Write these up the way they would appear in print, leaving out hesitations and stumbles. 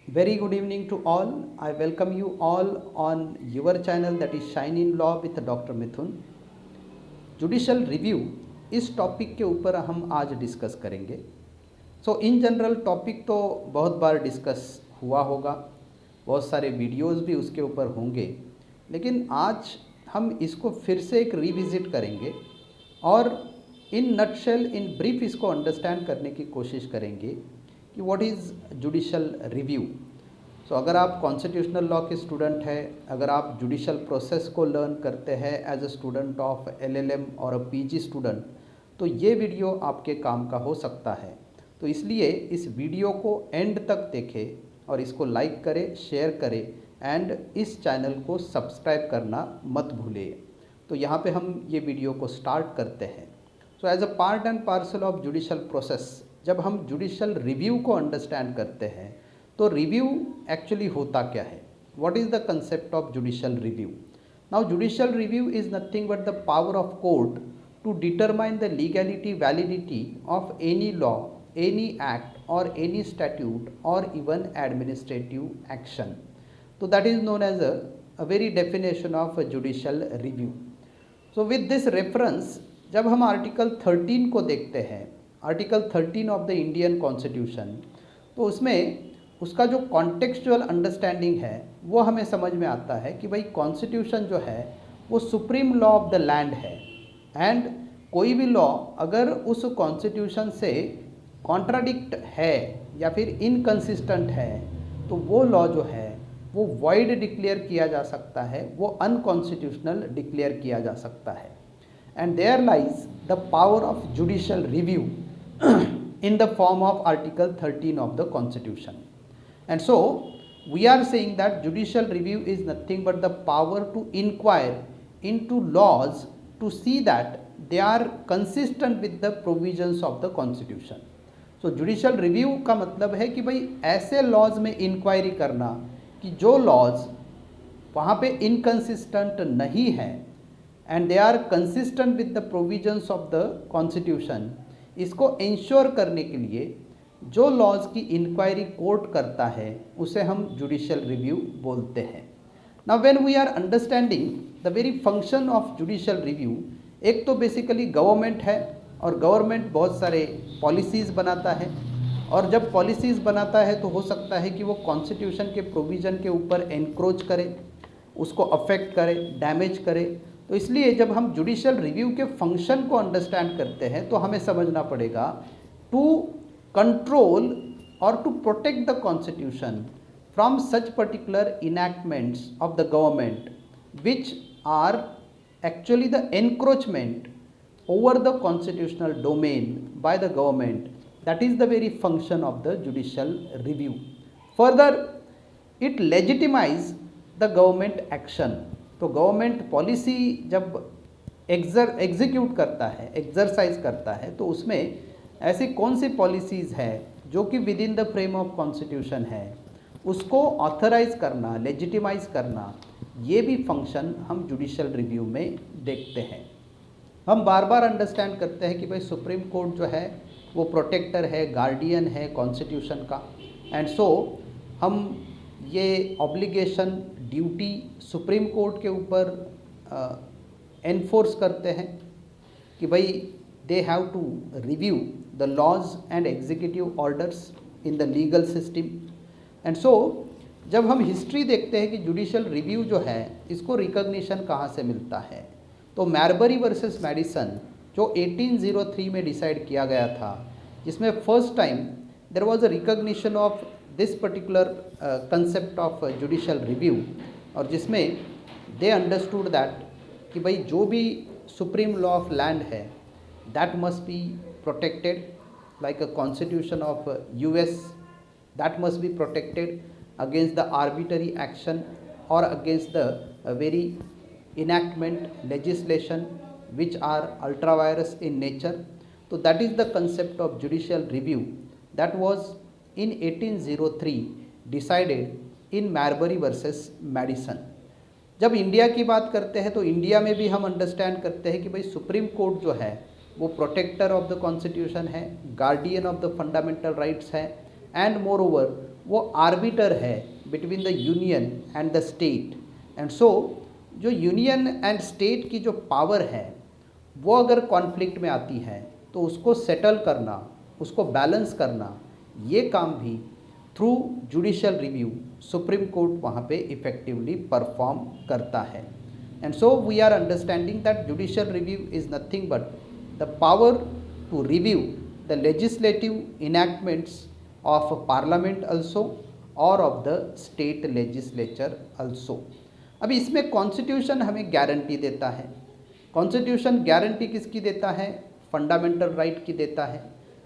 Very good evening to all. I welcome you all on your channel, that is Shine in Law with Dr. Mithun. Judicial review इस topic के ऊपर हम आज discuss करेंगे। In general topic तो बहुत बार discuss हुआ होगा, बहुत सारे वीडियोस भी उसके ऊपर होंगे, लेकिन आज हम इसको फिर से एक रिविज़िट करेंगे और इन नटशेल इन ब्रीफ इसको अंडरस्टैंड करने की कोशिश करेंगे कि व्हाट इज़ जुडिशल रिव्यू। अगर आप कॉन्स्टिट्यूशनल लॉ के स्टूडेंट हैं, अगर आप जुडिशल प्रोसेस को लर्न करते हैं as a student of LLM और अ पीजी स्टूडेंट, तो ये वीडियो आपके काम का हो सकता है। तो इसलिए इस वीडियो को एंड तक देखें और इसको लाइक करें, शेयर करें एंड इस चैनल को सब्सक्राइब करना मत भूलें। तो यहाँ पे हम ये वीडियो को स्टार्ट करते हैं। As a part and parcel of judicial process, जब हम जुडिशल रिव्यू को अंडरस्टैंड करते हैं तो रिव्यू एक्चुअली होता क्या है, what is the concept of judicial review. Now judicial review is nothing but the power of court to determine the legality validity of any law, any act और any statute और even administrative action. तो that is known as a very definition of judicial review. With this reference जब हम article 13 को देखते हैं, article 13 of the Indian constitution, तो उसमें उसका जो कॉन्टेक्चुअल अंडरस्टैंडिंग है वो हमें समझ में आता है कि भाई कॉन्स्टिट्यूशन जो है वो supreme law of the land है एंड कोई भी लॉ अगर उस कॉन्स्टिट्यूशन से कॉन्ट्राडिक्ट है या फिर इनकंसिस्टेंट है तो वो लॉ जो है वो वॉइड डिक्लेयर किया जा सकता है, वो अनकॉन्स्टिट्यूशनल डिक्लेयर किया जा सकता है। And there lies the power of judicial review in the form of Article 13 of the Constitution. And so we are saying that judicial review is nothing but the power to inquire into laws to see that they are consistent with the provisions of the Constitution. Judicial review का मतलब है कि भाई ऐसे laws में inquiry करना कि जो laws वहाँ पे inconsistent नहीं है and they are consistent with the provisions of the Constitution, इसको इंश्योर करने के लिए जो लॉज की इंक्वायरी कोर्ट करता है उसे हम जुडिशियल रिव्यू बोलते हैं। Now when we are understanding the very function of judicial review, एक तो बेसिकली गवर्नमेंट है और गवर्नमेंट बहुत सारे पॉलिसीज़ बनाता है और जब पॉलिसीज़ बनाता है तो हो सकता है कि वो कॉन्स्टिट्यूशन के प्रोविज़न के ऊपर एनक्रोच करे, उसको अफेक्ट करे, डैमेज करे। तो इसलिए जब हम जुडिशियल रिव्यू के फंक्शन को अंडरस्टैंड करते हैं तो हमें समझना पड़ेगा टू कंट्रोल और to protect the constitution from such particular enactments of the government which are actually the encroachment over the constitutional domain by the government. That is the very function of the judicial review. Further it legitimize the government action. तो government policy जब execute करता है, exercise करता है, तो उसमें ऐसी कौन सी पॉलिसीज़ है जो कि with in the frame of constitution है, उसको ऑथराइज करना, लेजिटिमाइज करना, ये भी फंक्शन हम जुडिशियल रिव्यू में देखते हैं। हम बार बार अंडरस्टैंड करते हैं कि भाई सुप्रीम कोर्ट जो है वो प्रोटेक्टर है, गार्डियन है कॉन्स्टिट्यूशन का, एंड सो हम ये ऑब्लिगेशन, ड्यूटी सुप्रीम कोर्ट के ऊपर एनफोर्स करते हैं कि भाई they have to review the laws and executive orders in the legal system. And so जब हम हिस्ट्री देखते हैं कि जुडिशियल रिव्यू जो है इसको रिकॉग्निशन कहाँ से मिलता है, तो मैरबरी वर्सेस मेडिसन जो 1803 में डिसाइड किया गया था, जिसमें first time there was a recognition of this particular concept of judicial review, और जिसमें दे अंडरस्टूड दैट कि भाई जो भी सुप्रीम लॉ ऑफ लैंड है that must be protected like a constitution of US, that must be protected against the arbitrary action और against the very enactment legislation which are ultra vires in nature. तो that is the concept of judicial review that was in 1803 decided in Marbury versus Madison। जब India की बात करते हैं तो India में भी हम अंडरस्टैंड करते हैं कि भाई सुप्रीम कोर्ट जो है वो प्रोटेक्टर ऑफ द कॉन्स्टिट्यूशन है, guardian of the fundamental rights है, एंड मोर ओवर वो आर्बिटर है between the union and the state. And so जो यूनियन एंड स्टेट की जो पावर है वो अगर कॉन्फ्लिक्ट में आती है तो उसको सेटल करना, उसको बैलेंस करना, ये काम भी through judicial review Supreme Court वहाँ पे इफ़ेक्टिवली परफॉर्म करता है। And so we are understanding that judicial review is nothing but the power to review the legislative enactments of parliament also और of the state legislature also. अभी इसमें constitution हमें guarantee देता है। कॉन्स्टिट्यूशन गारंटी किसकी देता है? फंडामेंटल राइट की देता है।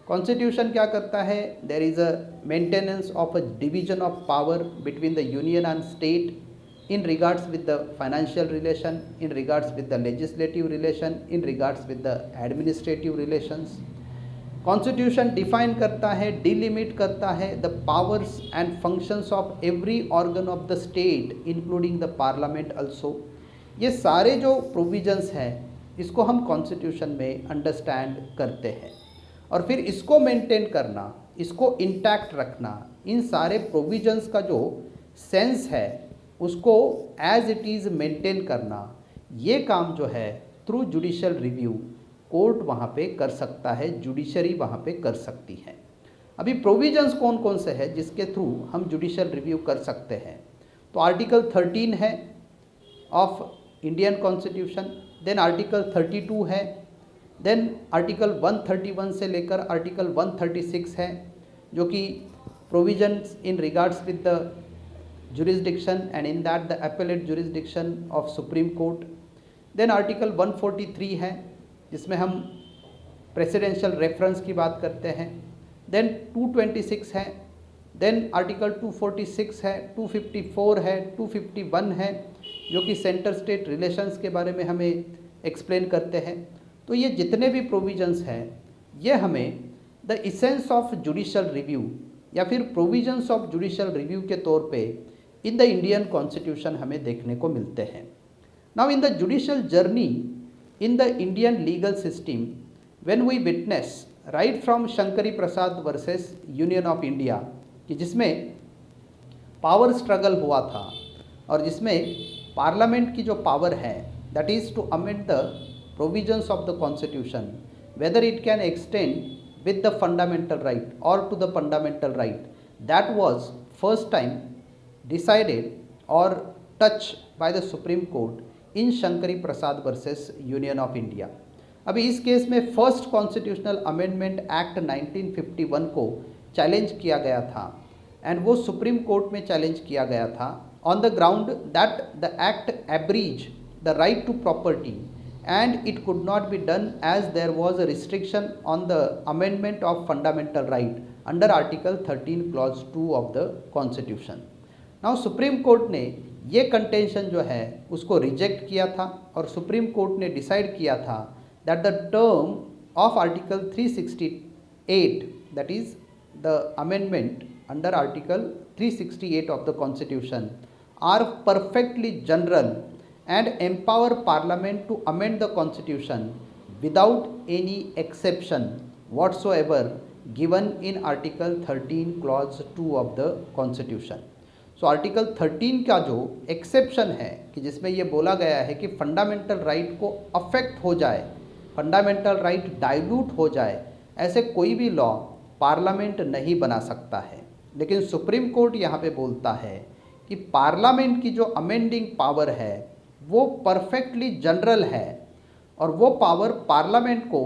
कॉन्स्टिट्यूशन क्या करता है? There is a maintenance of a division of power between the union and state in regards with the financial relation, in regards with the legislative relation, in regards with the administrative relations. Constitution define करता है, delimit करता है the powers and functions of every organ of the state including the parliament also. ये सारे जो provisions हैं इसको हम कॉन्स्टिट्यूशन में अंडरस्टैंड करते हैं और फिर इसको मेंटेन करना, इसको इंटैक्ट रखना, इन सारे प्रोविजंस का जो सेंस है उसको एज इट इज़ मेंटेन करना, ये काम जो है थ्रू जुडिशियल रिव्यू कोर्ट वहाँ पे कर सकता है, जुडिशरी वहाँ पे कर सकती है। अभी प्रोविजंस कौन कौन से हैं जिसके थ्रू हम जुडिशियल रिव्यू कर सकते हैं? तो आर्टिकल 13 है of Indian constitution, then article 32 है, देन आर्टिकल 131 से लेकर आर्टिकल 136 है जो कि provisions in regards with the jurisdiction and in that the appellate jurisdiction of Supreme Court. Then article 143 है जिसमें हम प्रेसिडेंशियल रेफरेंस की बात करते हैं। देन 226 है, देन आर्टिकल 246 है, 254 है, 251 है जो कि सेंटर स्टेट रिलेशंस के बारे में हमें एक्सप्लेन करते हैं। तो ये जितने भी प्रोविजंस हैं ये हमें the essence of judicial review या फिर प्रोविजंस ऑफ जुडिशियल रिव्यू के तौर पे इन द इंडियन कॉन्स्टिट्यूशन हमें देखने को मिलते हैं। Now in the judicial journey in the Indian legal system, when we witness right from Shankari Prasad versus Union of India कि जिसमें पावर स्ट्रगल हुआ था और जिसमें पार्लियामेंट की जो पावर है that is to amend the provisions of the constitution whether it can extend with the fundamental right और to the fundamental right, that was first time decided और touch by the Supreme Court in Shankari Prasad versus Union of India. अभी इस case में first constitutional amendment act 1951 को challenge किया गया था and वो सुप्रीम कोर्ट में चैलेंज किया गया था on the ground that the act abridge the right to property and it could not be done as there was a restriction on the amendment of fundamental right under article 13 clause 2 of the constitution. Now Supreme Court ने ये contention जो है उसको reject किया था और Supreme Court ने decide किया था that the term of article 368 that is the amendment under article 368 of the constitution are perfectly general and empower parliament to amend the constitution without any exception whatsoever given in article 13 clause 2 of the constitution. So article 13 का जो exception है कि जिसमें ये बोला गया है कि फंडामेंटल राइट को अफेक्ट हो जाए, फंडामेंटल राइट डाइल्यूट हो जाए, ऐसे कोई भी लॉ पार्लियामेंट नहीं बना सकता है। लेकिन सुप्रीम कोर्ट यहाँ पे बोलता है कि पार्लियामेंट की जो अमेंडिंग पावर है वो परफेक्टली जनरल है और वो पावर पार्लियामेंट को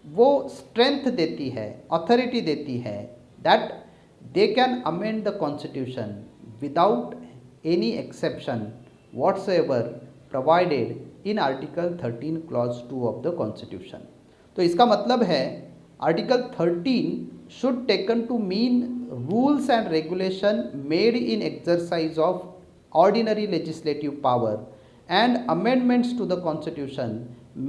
वो स्ट्रेंथ देती है, अथॉरिटी देती है that they can amend the constitution without any exception whatsoever provided in article 13 clause 2 of the constitution। तो इसका मतलब है article 13 should taken to mean rules and regulation made in exercise of ordinary legislative power and amendments to the constitution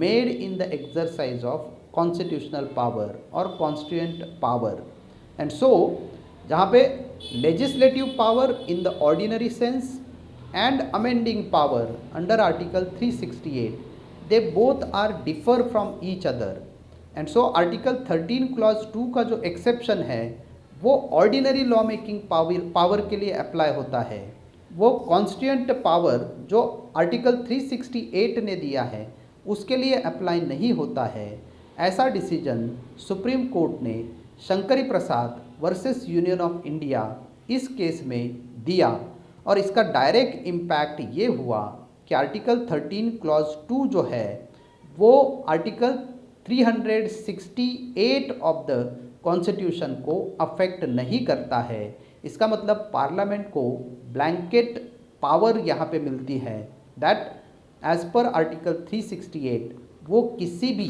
made in the exercise of constitutional power or constituent power। and so जहाँ पे legislative power in the ordinary sense and amending power under article 368 they both are differ from each other and so article 13 clause 2 का जो exception है वो ordinary law making power के लिए apply होता है। वो कॉन्स्टिट्यूएंट पावर जो आर्टिकल 368 ने दिया है उसके लिए अप्लाई नहीं होता है। ऐसा डिसीजन सुप्रीम कोर्ट ने Shankari Prasad versus Union of India इस केस में दिया और इसका डायरेक्ट इम्पैक्ट ये हुआ कि आर्टिकल 13 क्लॉज 2 जो है वो आर्टिकल 368 ऑफ द कॉन्स्टिट्यूशन को अफेक्ट नहीं करता है। इसका मतलब पार्लियामेंट को ब्लैंकेट पावर यहाँ पे मिलती है दैट एज पर आर्टिकल 368 वो किसी भी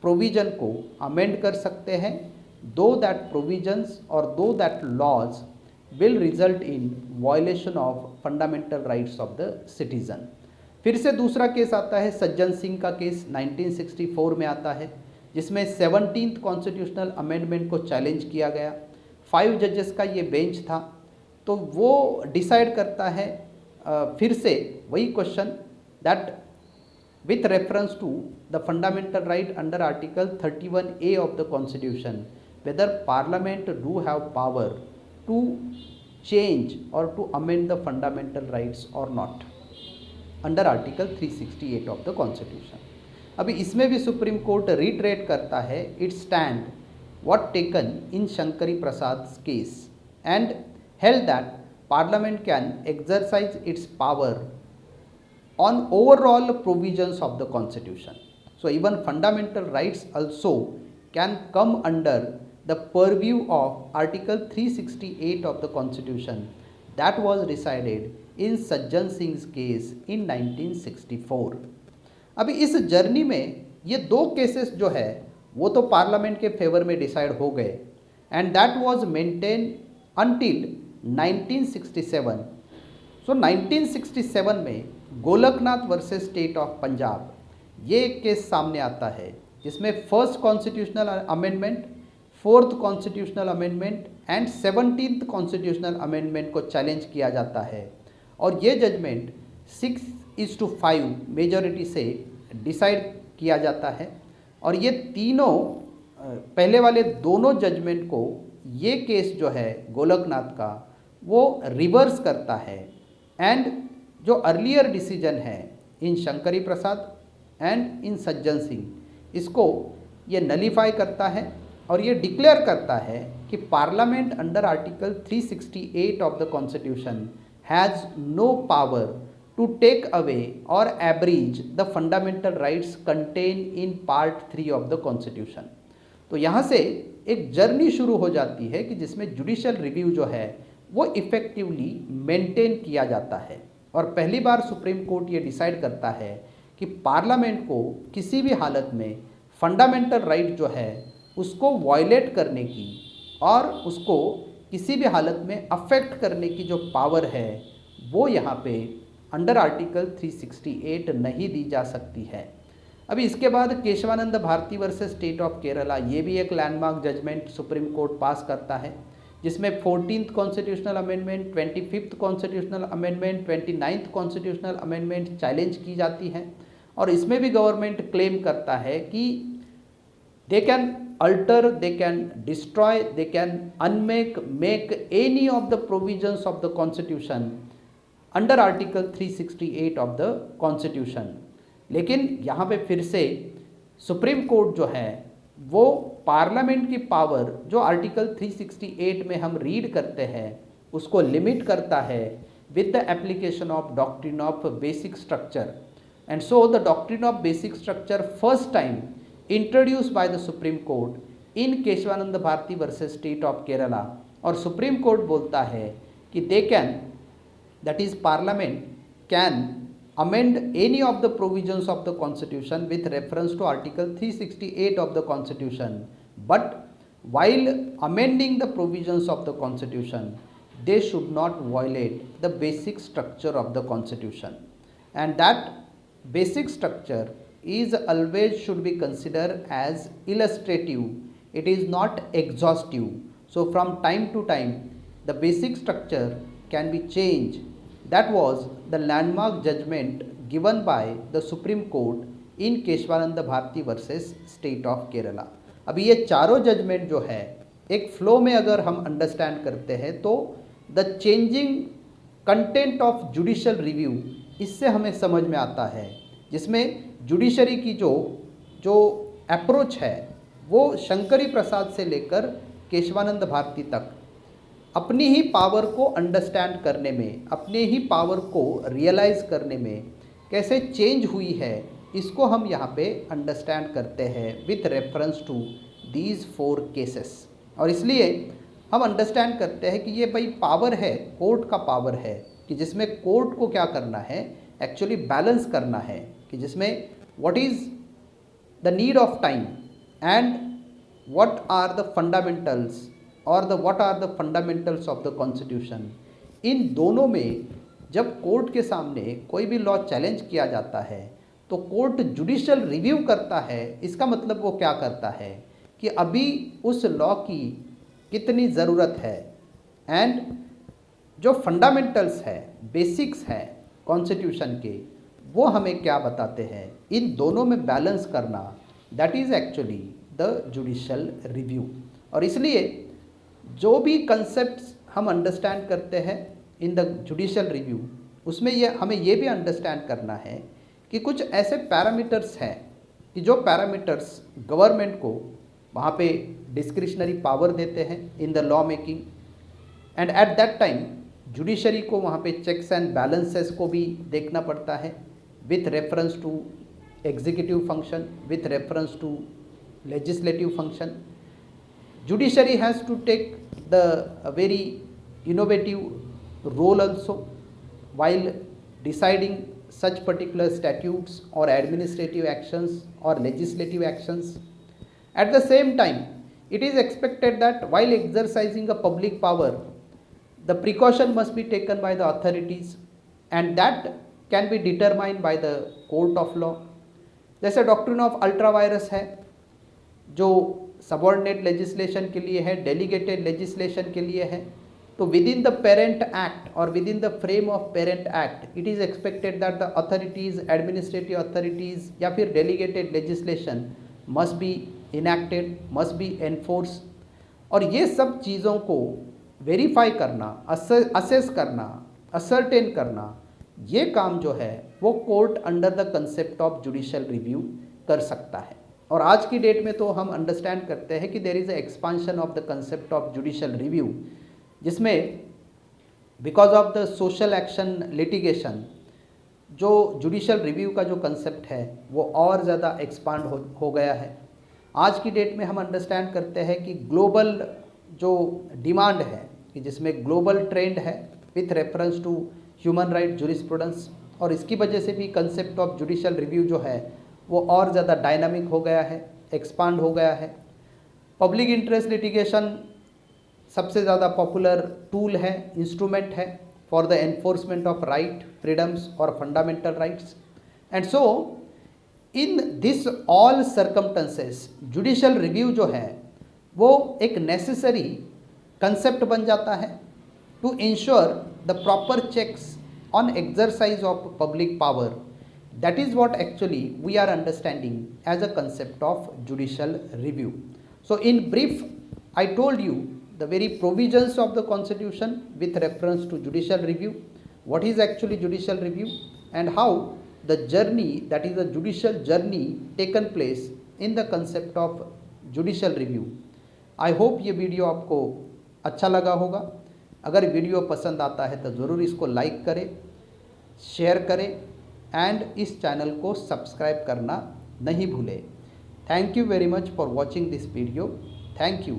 प्रोविज़न को अमेंड कर सकते हैं, दो दैट प्रोविजंस और दो that laws will result in violation of fundamental rights of the citizen. फिर से दूसरा केस आता है सज्जन सिंह का केस 1964 में आता है, जिसमें 17th कॉन्स्टिट्यूशनल अमेंडमेंट को चैलेंज किया गया। 5 जजेस का ये बेंच था, तो वो डिसाइड करता है फिर से वही question that with reference to the fundamental right under article 31A of the constitution whether parliament do have power to change or to amend the fundamental rights or not under article 368 of the constitution। अभी इसमें भी supreme court retreat करता है it's stand what taken in Shankari Prasad's case and held that parliament can exercise its power on overall provisions of the constitution. So even fundamental rights also can come under the purview of article 368 of the constitution that was decided in Sajjan Singh's case in 1964। अभी इस journey में ये दो cases जो है वो तो parliament के फेवर में डिसाइड हो गए and that was maintain until 1967। सो 1967 में Golaknath versus state of Punjab ये एक केस सामने आता है जिसमें first constitutional amendment, fourth constitutional amendment and 17th constitutional amendment को चैलेंज किया जाता है और ये जजमेंट 6:5 मेजॉरिटी से डिसाइड किया जाता है। और ये तीनों पहले वाले दोनों जजमेंट को ये केस जो है गोलकनाथ का वो रिवर्स करता है एंड जो अर्लियर डिसीजन है इन शंकरी प्रसाद एंड इन सज्जन सिंह इसको ये नलीफाई करता है और ये डिक्लेयर करता है कि parliament under article 368 of the constitution has no power to take away और abridge the fundamental rights contain in part 3 of the constitution. तो यहाँ से एक जर्नी शुरू हो जाती है कि जिसमें जुडिशियल रिव्यू जो है वो इफ़ेक्टिवली मेंटेन किया जाता है और पहली बार सुप्रीम कोर्ट ये डिसाइड करता है कि पार्लियामेंट को किसी भी हालत में फंडामेंटल राइट जो है उसको वायलेट करने की और उसको किसी भी हालत में अफेक्ट करने की जो पावर है वो यहाँ पे अंडर आर्टिकल 368 नहीं दी जा सकती है। अभी इसके बाद Kesavananda Bharati versus state of Kerala ये भी एक landmark judgment Supreme Court pass करता है जिसमें 14th constitutional amendment, 25th constitutional amendment, 29th constitutional amendment challenge की जाती है और इसमें भी गवर्नमेंट क्लेम करता है कि they can alter, they can destroy, they can make any of the provisions of the constitution under article 368 of the constitution. लेकिन यहाँ पे फिर से सुप्रीम कोर्ट जो है वो पार्लियामेंट की पावर जो आर्टिकल 368 में हम रीड करते हैं उसको लिमिट करता है with the application of doctrine of basic structure and so the doctrine of basic structure first time introduce by the Supreme Court in Kesavananda Bharati versus state of Kerala और सुप्रीम कोर्ट बोलता है कि they can that is parliament can amend any of the provisions of the constitution with reference to article 368 of the constitution, but while amending the provisions of the constitution they should not violate the basic structure of the constitution and that basic structure is always should be considered as illustrative, it is not exhaustive. So from time to time the basic structure can be changed. That was the landmark judgment given by the Supreme Court in Kesavananda Bharati versus state of Kerala. अभी ये चारों judgement जो है एक flow में अगर हम understand करते हैं तो the changing content of judicial review, इससे हमें समझ में आता है, जिसमें जुडिशरी की जो अप्रोच है वो शंकरी प्रसाद से लेकर केशवानंद भारती तक अपनी ही पावर को अंडरस्टैंड करने में, अपने ही पावर को रियलाइज़ करने में कैसे चेंज हुई है, इसको हम यहाँ पे अंडरस्टैंड करते हैं with reference to these 4 cases. और इसलिए हम अंडरस्टैंड करते हैं कि ये भाई पावर है, कोर्ट का पावर है, कि जिसमें कोर्ट को क्या करना है, एक्चुअली बैलेंस करना है, कि जिसमें what is the need of time and what are the fundamentals और what are the fundamentals of the constitution. इन दोनों में जब कोर्ट के सामने कोई भी लॉ चैलेंज किया जाता है तो कोर्ट जुडिशियल रिव्यू करता है। इसका मतलब वो क्या करता है कि अभी उस लॉ की कितनी ज़रूरत है एंड जो फंडामेंटल्स है, बेसिक्स हैं कॉन्स्टिट्यूशन के, वो हमें क्या बताते हैं। इन दोनों में बैलेंस करना, that is actually the judicial review. और इसलिए जो भी कंसेप्ट्स हम अंडरस्टैंड करते हैं इन द जुडिशियल रिव्यू, उसमें हमें ये भी अंडरस्टैंड करना है कि कुछ ऐसे पैरामीटर्स हैं कि जो पैरामीटर्स गवर्नमेंट को वहाँ पे डिस्क्रिशनरी पावर देते हैं in the law making, and at that time judiciary को वहाँ पे चेक्स एंड बैलेंसेस को भी देखना पड़ता है with reference to executive function, with reference to legislative function. Judiciary has to take the very innovative role also while deciding such particular statutes or administrative actions or legislative actions. At the same time, it is expected that while exercising a public power, the precaution must be taken by the authorities, and that can be determined by the court of law. जैसे doctrine of ultra vires है, जो subordinate legislation के लिए है, delegated legislation के लिए है, तो within the parent act और within the frame of parent act it is expected that the authorities, administrative authorities या फिर delegated legislation must be enacted, must be enforce. और ये सब चीज़ों को वेरीफाई करना, असेस करना, असर्टेन करना, ये काम जो है वो court under the concept of judicial review कर सकता है। और आज की डेट में तो हम अंडरस्टैंड करते हैं कि there is a expansion of the concept of judicial review, जिसमें because of the social action litigation जो जुडिशियल रिव्यू का जो कंसेप्ट है वो और ज़्यादा एक्सपांड हो गया है। आज की डेट में हम अंडरस्टैंड करते हैं कि ग्लोबल जो डिमांड है, कि जिसमें ग्लोबल ट्रेंड है with reference to human right jurisprudence, और इसकी वजह से भी कंसेप्ट ऑफ जुडिशियल रिव्यू जो है वो और ज़्यादा डायनामिक हो गया है, एक्सपांड हो गया है। पब्लिक इंटरेस्ट लिटिगेशन सबसे ज़्यादा पॉपुलर टूल है, इंस्ट्रूमेंट है for the enforcement of right, freedoms और fundamental rights. And so in this all circumstances judicial review जो है वो एक नेसेसरी कंसेप्ट बन जाता है to ensure the proper checks on exercise of public power. That is what actually we are understanding as a concept of judicial review. So in brief, I told you the very provisions of the constitution with reference to judicial review, what is actually judicial review, and how the journey, that is the judicial journey taken place in the concept of judicial review. I hope ये video आपको अच्छा लगा होगा. अगर video पसंद आता है तो ज़रूर इसको लाइक करें, शेयर करें एंड इस चैनल को सब्सक्राइब करना नहीं भूलें. Thank you very much for watching this video. Thank you.